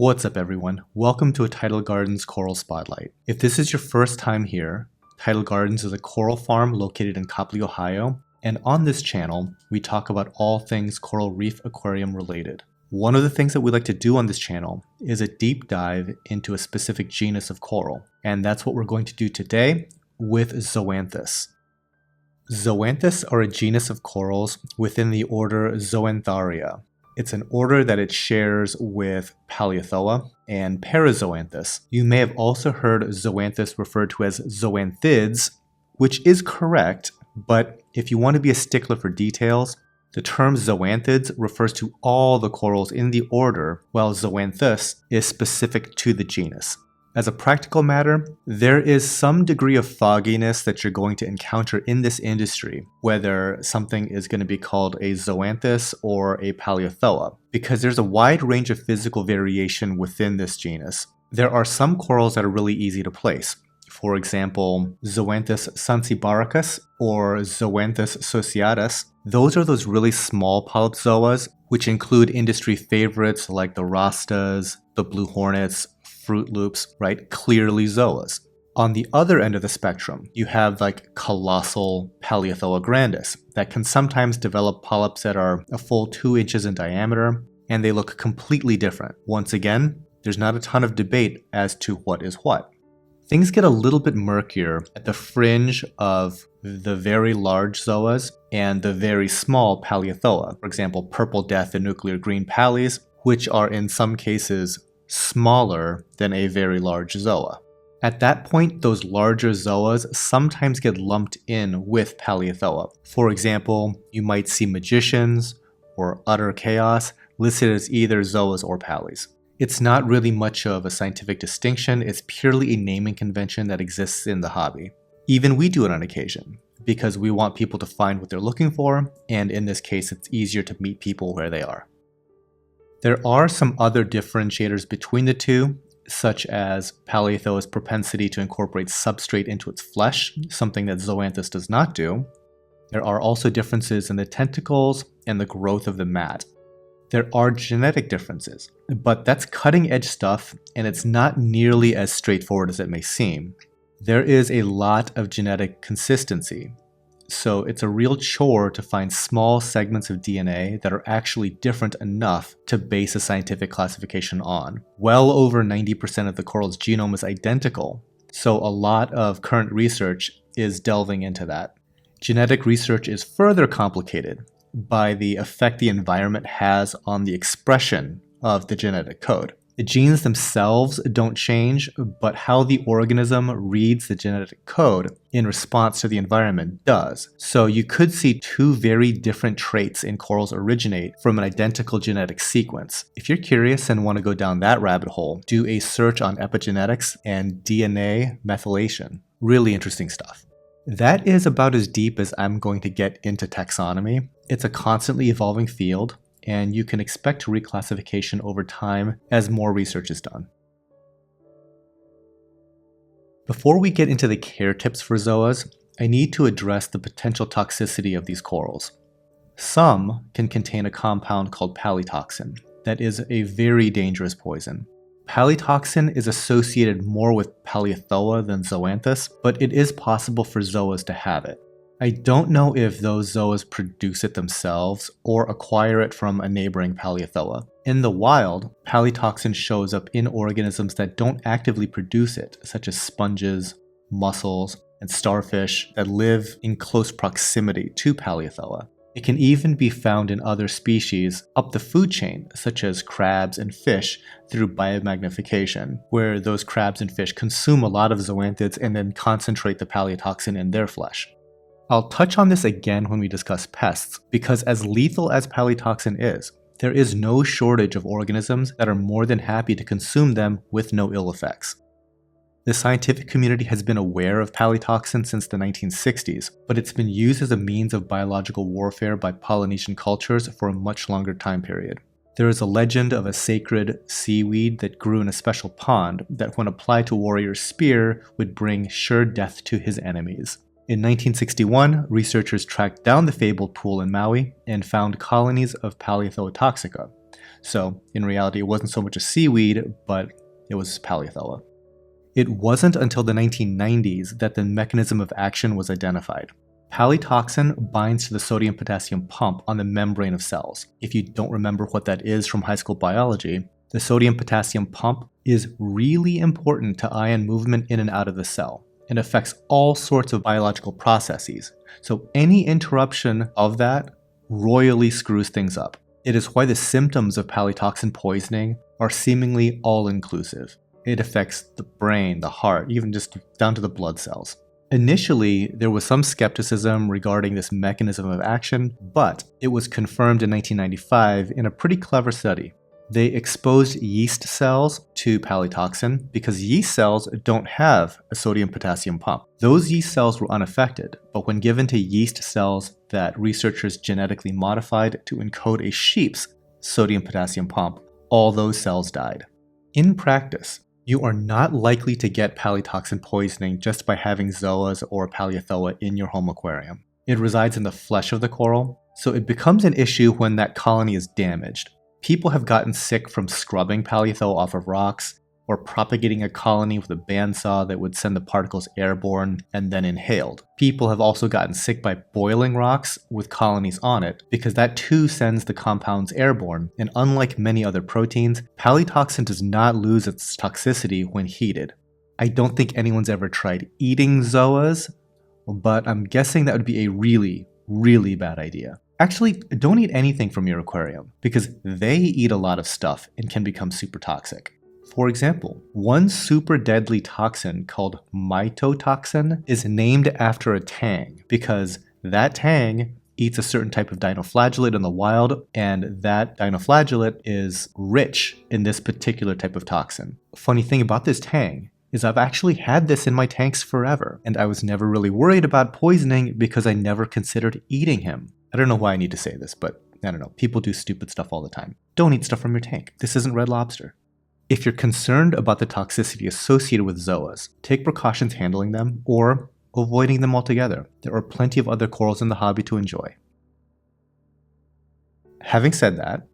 What's up everyone? Welcome to a Tidal Gardens Coral Spotlight. If this is your first time here, Tidal Gardens is a coral farm located in Copley, Ohio, and on this channel, we talk about all things coral reef aquarium related. One of the things that we like to do on this channel is a deep dive into a specific genus of coral, and that's what we're going to do today with Zoanthus. Zoanthus are a genus of corals within the order Zoantharia. It's an order that it shares with Palytoxin and Parazoanthus. You may have also heard Zoanthus referred to as zoanthids, which is correct, but if you want to be a stickler for details, the term zoanthids refers to all the corals in the order, while Zoanthus is specific to the genus. As a practical matter, there is some degree of fogginess that you're going to encounter in this industry, whether something is going to be called a zoanthus or a Palytoxin, because there's a wide range of physical variation within this genus. There are some corals that are really easy to place. For example, Zoanthus sansibaricus or Zoanthus sociatus. Those are those really small polyp zoas, which include industry favorites like the rastas, the blue hornets, Fruit Loops, right? Clearly zoas. On the other end of the spectrum, you have like colossal Palytoxin grandis that can sometimes develop polyps that are a full 2 inches in diameter, and they look completely different. Once again, there's not a ton of debate as to what is what. Things get a little bit murkier at the fringe of the very large zoas and the very small Palytoxin. For example, purple death and nuclear green pallies, which are in some cases smaller than a very large zoa. At that point, those larger zoas sometimes get lumped in with Palytoxin. For example, you might see magicians or utter chaos listed as either zoas or pallies. It's not really much of a scientific distinction, it's purely a naming convention that exists in the hobby. Even we do it on occasion, because we want people to find what they're looking for, and in this case, it's easier to meet people where they are. There are some other differentiators between the two, such as Palytoxin's propensity to incorporate substrate into its flesh, something that Zoanthus does not do. There are also differences in the tentacles and the growth of the mat. There are genetic differences, but that's cutting-edge stuff, and it's not nearly as straightforward as it may seem. There is a lot of genetic consistency. So it's a real chore to find small segments of DNA that are actually different enough to base a scientific classification on. Well over 90% of the coral's genome is identical, so a lot of current research is delving into that. Genetic research is further complicated by the effect the environment has on the expression of the genetic code. The genes themselves don't change, but how the organism reads the genetic code in response to the environment does. So you could see two very different traits in corals originate from an identical genetic sequence. If you're curious and want to go down that rabbit hole, do a search on epigenetics and DNA methylation. Really interesting stuff. That is about as deep as I'm going to get into taxonomy. It's a constantly evolving field, and you can expect reclassification over time as more research is done. Before we get into the care tips for zoas, I need to address the potential toxicity of these corals. Some can contain a compound called palytoxin that is a very dangerous poison. Palytoxin is associated more with Palytoxin than Zoanthus, but it is possible for zoas to have it. I don't know if those zoas produce it themselves or acquire it from a neighboring Palytoxin. In the wild, palytoxin shows up in organisms that don't actively produce it, such as sponges, mussels, and starfish that live in close proximity to Palytoxin. It can even be found in other species up the food chain, such as crabs and fish, through biomagnification, where those crabs and fish consume a lot of zoanthids and then concentrate the palytoxin in their flesh. I'll touch on this again when we discuss pests, because as lethal as palytoxin is, there is no shortage of organisms that are more than happy to consume them with no ill effects. The scientific community has been aware of palytoxin since the 1960s, but it's been used as a means of biological warfare by Polynesian cultures for a much longer time period. There is a legend of a sacred seaweed that grew in a special pond that, when applied to a warrior's spear, would bring sure death to his enemies. In 1961, researchers tracked down the fabled pool in Maui and found colonies of Palytoxin toxica, So in reality, it wasn't so much a seaweed, but it was Palythoa. It wasn't until the 1990s that the mechanism of action was identified. Palytoxin binds to the sodium-potassium pump on the membrane of cells. If you don't remember what that is from high school biology, the sodium-potassium pump is really important to ion movement in and out of the cell and affects all sorts of biological processes. So any interruption of that royally screws things up. It is why the symptoms of palytoxin poisoning are seemingly all-inclusive. It affects the brain, the heart, even just down to the blood cells. Initially, there was some skepticism regarding this mechanism of action, but it was confirmed in 1995 in a pretty clever study. They exposed yeast cells to palytoxin because yeast cells don't have a sodium-potassium pump. Those yeast cells were unaffected, but when given to yeast cells that researchers genetically modified to encode a sheep's sodium-potassium pump, all those cells died. In practice, you are not likely to get palytoxin poisoning just by having zoas or Palythoa in your home aquarium. It resides in the flesh of the coral, so it becomes an issue when that colony is damaged. People have gotten sick from scrubbing Palythoa off of rocks, or propagating a colony with a bandsaw that would send the particles airborne and then inhaled. People have also gotten sick by boiling rocks with colonies on it, because that too sends the compounds airborne, and unlike many other proteins, palytoxin does not lose its toxicity when heated. I don't think anyone's ever tried eating zoas, but I'm guessing that would be a really, really bad idea. Actually, don't eat anything from your aquarium, because they eat a lot of stuff and can become super toxic. For example, one super deadly toxin called mycotoxin is named after a tang, because that tang eats a certain type of dinoflagellate in the wild, and that dinoflagellate is rich in this particular type of toxin. Funny thing about this tang is I've actually had this in my tanks forever, and I was never really worried about poisoning because I never considered eating him. I don't know why I need to say this, but I don't know. People do stupid stuff all the time. Don't eat stuff from your tank. This isn't Red Lobster. If you're concerned about the toxicity associated with zoas, take precautions handling them or avoiding them altogether. There are plenty of other corals in the hobby to enjoy. Having said that,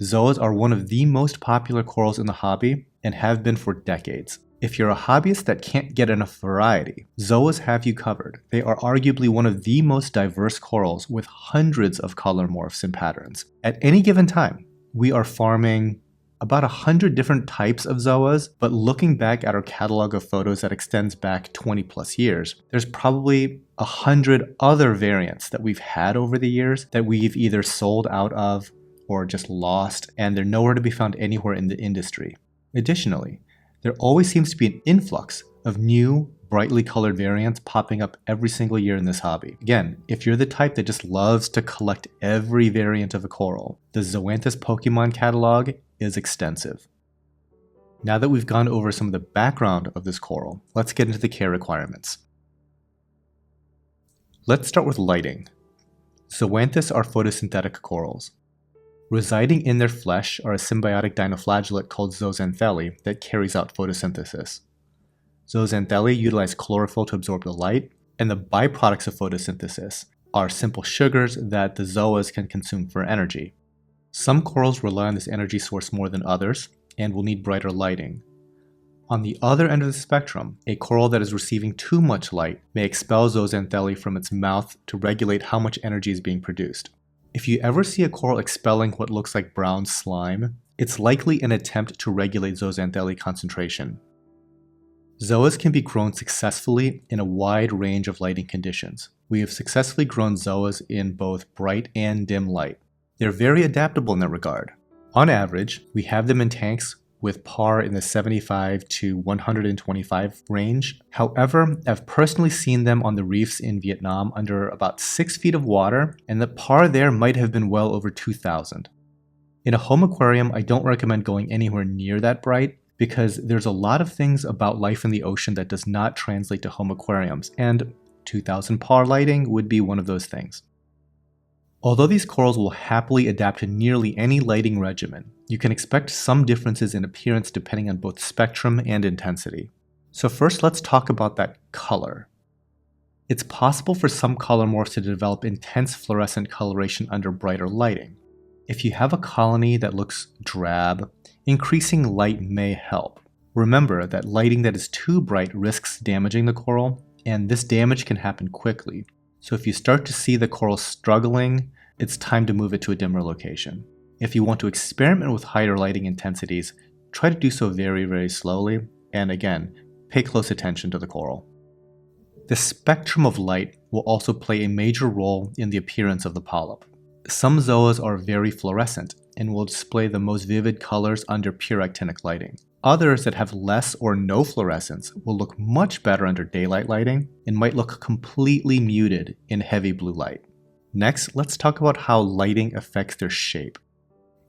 zoas are one of the most popular corals in the hobby and have been for decades. If you're a hobbyist that can't get enough variety, zoas have you covered. They are arguably one of the most diverse corals with hundreds of color morphs and patterns. At any given time, we are farming about 100 different types of zoas, but looking back at our catalog of photos that extends back 20 plus years, there's probably 100 other variants that we've had over the years that we've either sold out of or just lost, and they're nowhere to be found anywhere in the industry. Additionally, there always seems to be an influx of new, brightly colored variants popping up every single year in this hobby. Again, if you're the type that just loves to collect every variant of a coral, the Zoanthus Pokemon catalog is extensive. Now that we've gone over some of the background of this coral, let's get into the care requirements. Let's start with lighting. Zoanthus are photosynthetic corals. Residing in their flesh are a symbiotic dinoflagellate called Zoanthus that carries out photosynthesis. Zoanthus utilize chlorophyll to absorb the light, and the byproducts of photosynthesis are simple sugars that the zoas can consume for energy. Some corals rely on this energy source more than others and will need brighter lighting. On the other end of the spectrum, a coral that is receiving too much light may expel Zoanthus from its mouth to regulate how much energy is being produced. If you ever see a coral expelling what looks like brown slime, it's likely an attempt to regulate Zoanthus concentration. Zoas can be grown successfully in a wide range of lighting conditions. We have successfully grown zoas in both bright and dim light. They're very adaptable in that regard. On average, we have them in tanks with PAR in the 75 to 125 range. However, I've personally seen them on the reefs in Vietnam under about 6 feet of water, and the PAR there might have been well over 2,000. In a home aquarium, I don't recommend going anywhere near that bright because there's a lot of things about life in the ocean that does not translate to home aquariums, and 2,000 PAR lighting would be one of those things. Although these corals will happily adapt to nearly any lighting regimen, you can expect some differences in appearance depending on both spectrum and intensity. So first, let's talk about that color. It's possible for some color morphs to develop intense fluorescent coloration under brighter lighting. If you have a colony that looks drab, increasing light may help. Remember that lighting that is too bright risks damaging the coral, and this damage can happen quickly. So if you start to see the coral struggling, it's time to move it to a dimmer location. If you want to experiment with higher lighting intensities, try to do so very, very slowly, and again, pay close attention to the coral. The spectrum of light will also play a major role in the appearance of the polyp. Some zoas are very fluorescent and will display the most vivid colors under pure actinic lighting. Others that have less or no fluorescence will look much better under daylight lighting and might look completely muted in heavy blue light. Next, let's talk about how lighting affects their shape.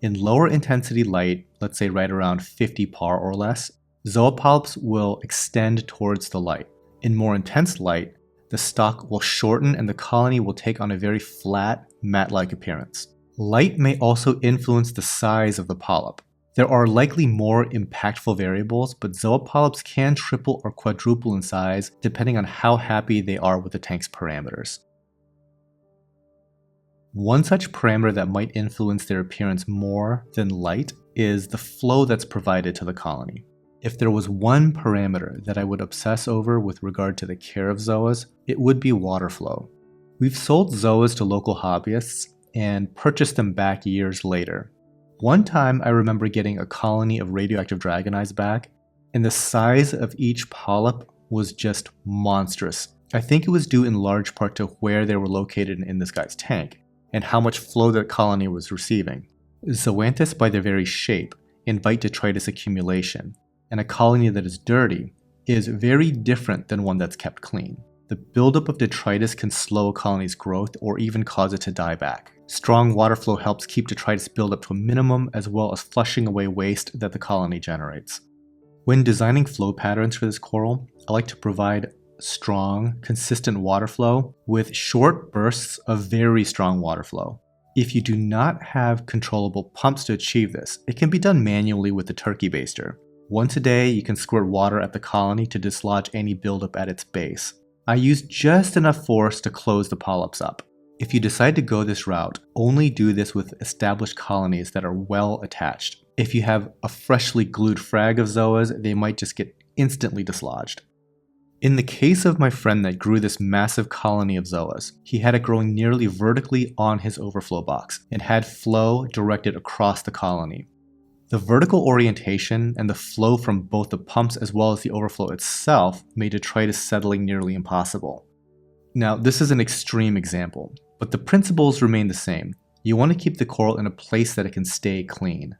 In lower intensity light, let's say right around 50 par or less, zoa polyps will extend towards the light. In more intense light, the stalk will shorten and the colony will take on a very flat, mat-like appearance. Light may also influence the size of the polyp. There are likely more impactful variables, but zoa polyps can triple or quadruple in size depending on how happy they are with the tank's parameters. One such parameter that might influence their appearance more than light is the flow that's provided to the colony. If there was one parameter that I would obsess over with regard to the care of zoas, it would be water flow. We've sold zoas to local hobbyists and purchased them back years later. One time I remember getting a colony of radioactive dragon eyes back, and the size of each polyp was just monstrous. I think it was due in large part to where they were located in this guy's tank, and how much flow that colony was receiving. Zoanthus, by their very shape, invite detritus accumulation, and a colony that is dirty is very different than one that's kept clean. The buildup of detritus can slow a colony's growth or even cause it to die back. Strong water flow helps keep detritus buildup to a minimum as well as flushing away waste that the colony generates. When designing flow patterns for this coral, I like to provide strong, consistent water flow with short bursts of very strong water flow. If you do not have controllable pumps to achieve this, it can be done manually with the turkey baster. Once a day, you can squirt water at the colony to dislodge any buildup at its base. I use just enough force to close the polyps up. If you decide to go this route, only do this with established colonies that are well attached. If you have a freshly glued frag of zoas, they might just get instantly dislodged. In the case of my friend that grew this massive colony of zoas, he had it growing nearly vertically on his overflow box and had flow directed across the colony. The vertical orientation and the flow from both the pumps as well as the overflow itself made detritus settling nearly impossible. Now, this is an extreme example, but the principles remain the same. You want to keep the coral in a place that it can stay clean.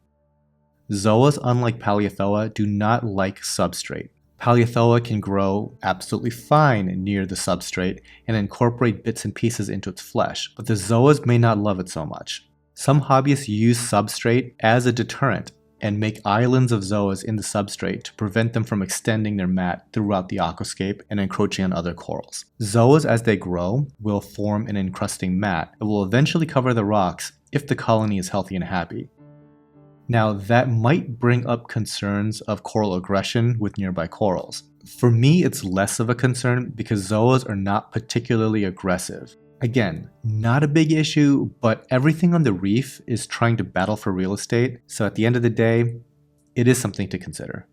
Zoas, unlike Palythoa, do not like substrate. Palythoa can grow absolutely fine near the substrate and incorporate bits and pieces into its flesh, but the zoas may not love it so much. Some hobbyists use substrate as a deterrent and make islands of zoas in the substrate to prevent them from extending their mat throughout the aquascape and encroaching on other corals. Zoas, as they grow, will form an encrusting mat that will eventually cover the rocks if the colony is healthy and happy. Now, that might bring up concerns of coral aggression with nearby corals. For me, it's less of a concern because zoas are not particularly aggressive. Again, not a big issue, but everything on the reef is trying to battle for real estate, so at the end of the day, it is something to consider.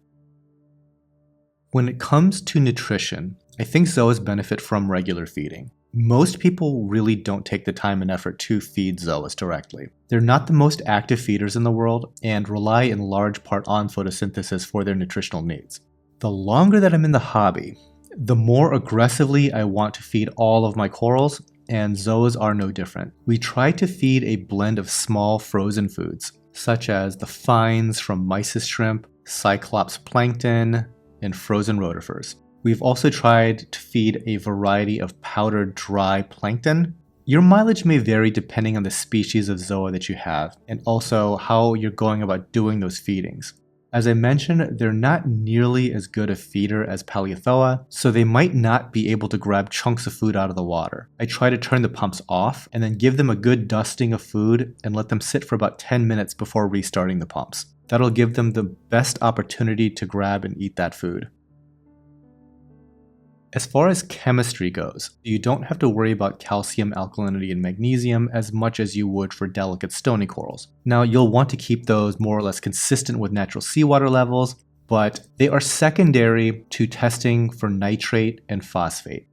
When it comes to nutrition, I think zoas benefit from regular feeding. Most people really don't take the time and effort to feed zoas directly. They're not the most active feeders in the world and rely in large part on photosynthesis for their nutritional needs. The longer that I'm in the hobby, the more aggressively I want to feed all of my corals, and zoas are no different. We try to feed a blend of small frozen foods, such as the fines from mysis shrimp, cyclops plankton, and frozen rotifers. We've also tried to feed a variety of powdered dry plankton. Your mileage may vary depending on the species of zoa that you have, and also how you're going about doing those feedings. As I mentioned, they're not nearly as good a feeder as Palythoa, so they might not be able to grab chunks of food out of the water. I try to turn the pumps off and then give them a good dusting of food and let them sit for about 10 minutes before restarting the pumps. That'll give them the best opportunity to grab and eat that food. As far as chemistry goes, you don't have to worry about calcium, alkalinity, and magnesium as much as you would for delicate stony corals. Now, you'll want to keep those more or less consistent with natural seawater levels, but they are secondary to testing for nitrate and phosphate.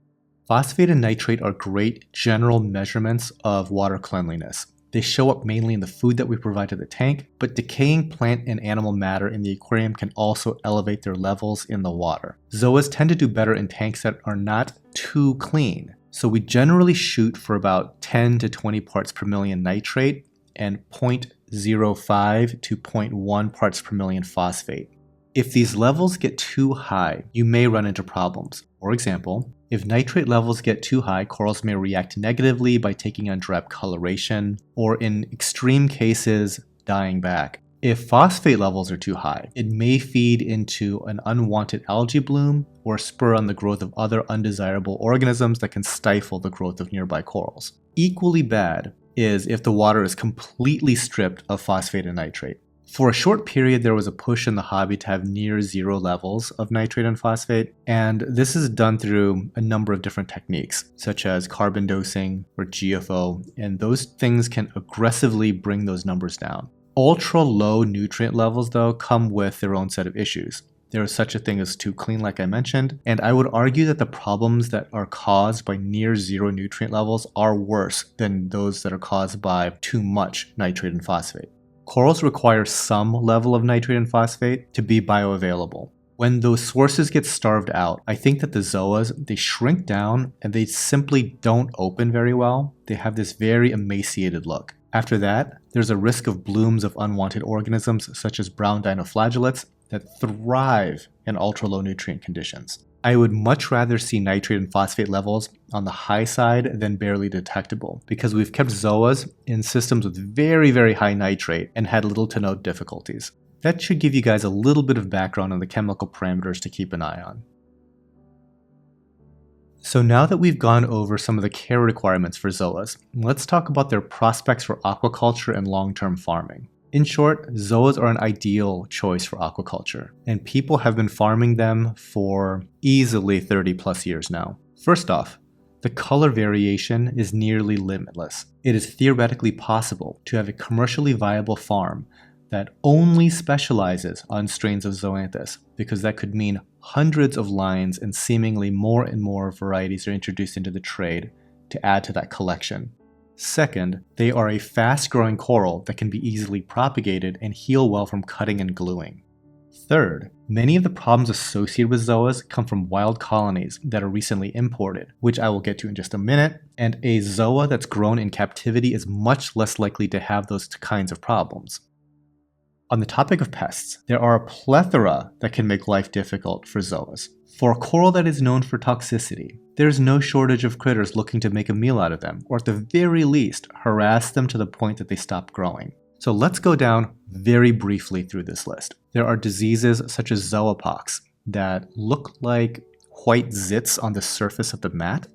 Phosphate and nitrate are great general measurements of water cleanliness. They show up mainly in the food that we provide to the tank, but decaying plant and animal matter in the aquarium can also elevate their levels in the water. Zoas tend to do better in tanks that are not too clean, so we generally shoot for about 10 to 20 parts per million nitrate and 0.05 to 0.1 parts per million phosphate. If these levels get too high, you may run into problems. For example, if nitrate levels get too high, corals may react negatively by taking on drab coloration, or in extreme cases, dying back. If phosphate levels are too high, it may feed into an unwanted algae bloom or spur on the growth of other undesirable organisms that can stifle the growth of nearby corals. Equally bad is if the water is completely stripped of phosphate and nitrate. For a short period, there was a push in the hobby to have near zero levels of nitrate and phosphate, and this is done through a number of different techniques, such as carbon dosing or GFO, and those things can aggressively bring those numbers down. Ultra low nutrient levels, though, come with their own set of issues. There is such a thing as too clean, like I mentioned, and I would argue that the problems that are caused by near zero nutrient levels are worse than those that are caused by too much nitrate and phosphate. Corals require some level of nitrate and phosphate to be bioavailable. When those sources get starved out, I think that the zoas, they shrink down and they simply don't open very well. They have this very emaciated look. After that, there's a risk of blooms of unwanted organisms such as brown dinoflagellates that thrive in ultra-low nutrient conditions. I would much rather see nitrate and phosphate levels on the high side than barely detectable, because we've kept zoas in systems with very, very high nitrate and had little to no difficulties. That should give you guys a little bit of background on the chemical parameters to keep an eye on. So now that we've gone over some of the care requirements for zoas, let's talk about their prospects for aquaculture and long-term farming. In short, zoas are an ideal choice for aquaculture, and people have been farming them for easily 30 plus years now. First off, the color variation is nearly limitless. It is theoretically possible to have a commercially viable farm that only specializes on strains of Zoanthus, because that could mean hundreds of lines and seemingly more and more varieties are introduced into the trade to add to that collection. Second, they are a fast-growing coral that can be easily propagated and heal well from cutting and gluing. Third, many of the problems associated with zoas come from wild colonies that are recently imported, which I will get to in just a minute, and a zoa that's grown in captivity is much less likely to have those kinds of problems. On the topic of pests, there are a plethora that can make life difficult for zoas. For a coral that is known for toxicity, there's no shortage of critters looking to make a meal out of them, or at the very least, harass them to the point that they stop growing. So let's go down very briefly through this list. There are diseases such as zoopox that look like white zits on the surface of the mat.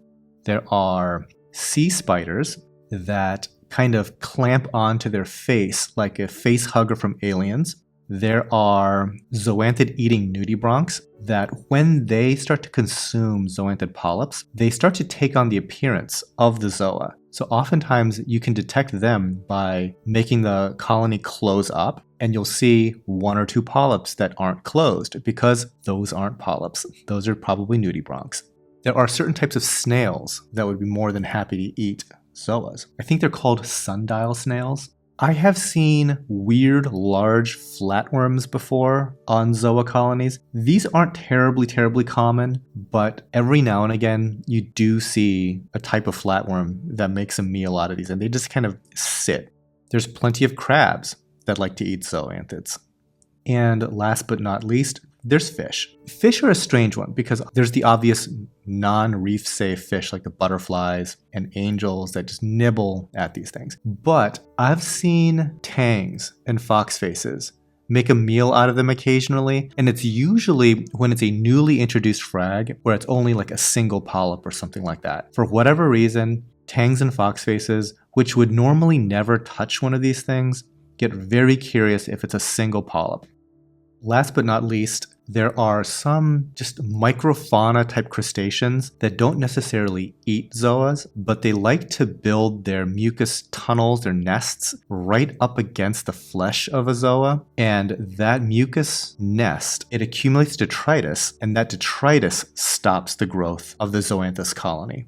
There are sea spiders that kind of clamp onto their face like a face hugger from Aliens. There are zoanthid-eating nudibranchs that when they start to consume zoanthid polyps, they start to take on the appearance of the zoa. So oftentimes you can detect them by making the colony close up, and you'll see one or two polyps that aren't closed because those aren't polyps. Those are probably nudibranchs. There are certain types of snails that would be more than happy to eat zoas. I think they're called sundial snails. I have seen weird, large flatworms before on zoa colonies. These aren't terribly common, but every now and again, you do see a type of flatworm that makes a meal out of these, and they just kind of sit. There's plenty of crabs that like to eat zoanthids. And last but not least, there's fish. Fish are a strange one because there's the obvious non-reef safe fish like the butterflies and angels that just nibble at these things. But I've seen tangs and foxfaces make a meal out of them occasionally, and it's usually when it's a newly introduced frag where it's only like a single polyp or something like that. For whatever reason, tangs and foxfaces, which would normally never touch one of these things, get very curious if it's a single polyp. Last but not least, There are some just microfauna type crustaceans that don't necessarily eat zoas, but they like to build their mucus tunnels, their nests, right up against the flesh of a zoa. And that mucus nest, it accumulates detritus, and that detritus stops the growth of the zoanthus colony.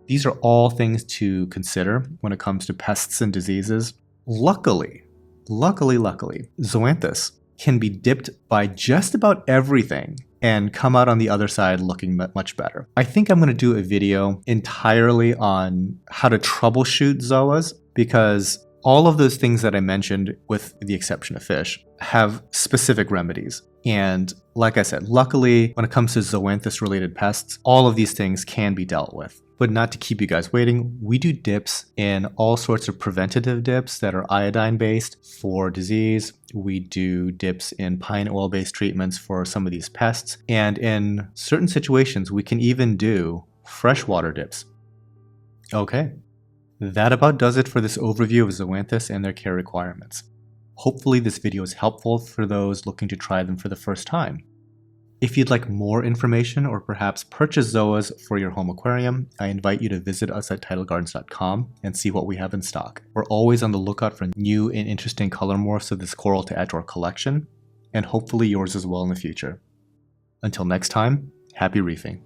These are all things to consider when it comes to pests and diseases. Luckily, zoanthus can be dipped by just about everything and come out on the other side looking much better. I think I'm going to do a video entirely on how to troubleshoot zoas, because all of those things that I mentioned, with the exception of fish, have specific remedies. And like I said, luckily, when it comes to zoanthus-related pests, all of these things can be dealt with. But not to keep you guys waiting, we do dips in all sorts of preventative dips that are iodine-based for disease. We do dips in pine oil-based treatments for some of these pests. And in certain situations, we can even do freshwater dips. Okay, that about does it for this overview of zoanthus and their care requirements. Hopefully this video is helpful for those looking to try them for the first time. If you'd like more information or perhaps purchase zoas for your home aquarium, I invite you to visit us at tidalgardens.com and see what we have in stock. We're always on the lookout for new and interesting color morphs of this coral to add to our collection, and hopefully yours as well in the future. Until next time, happy reefing.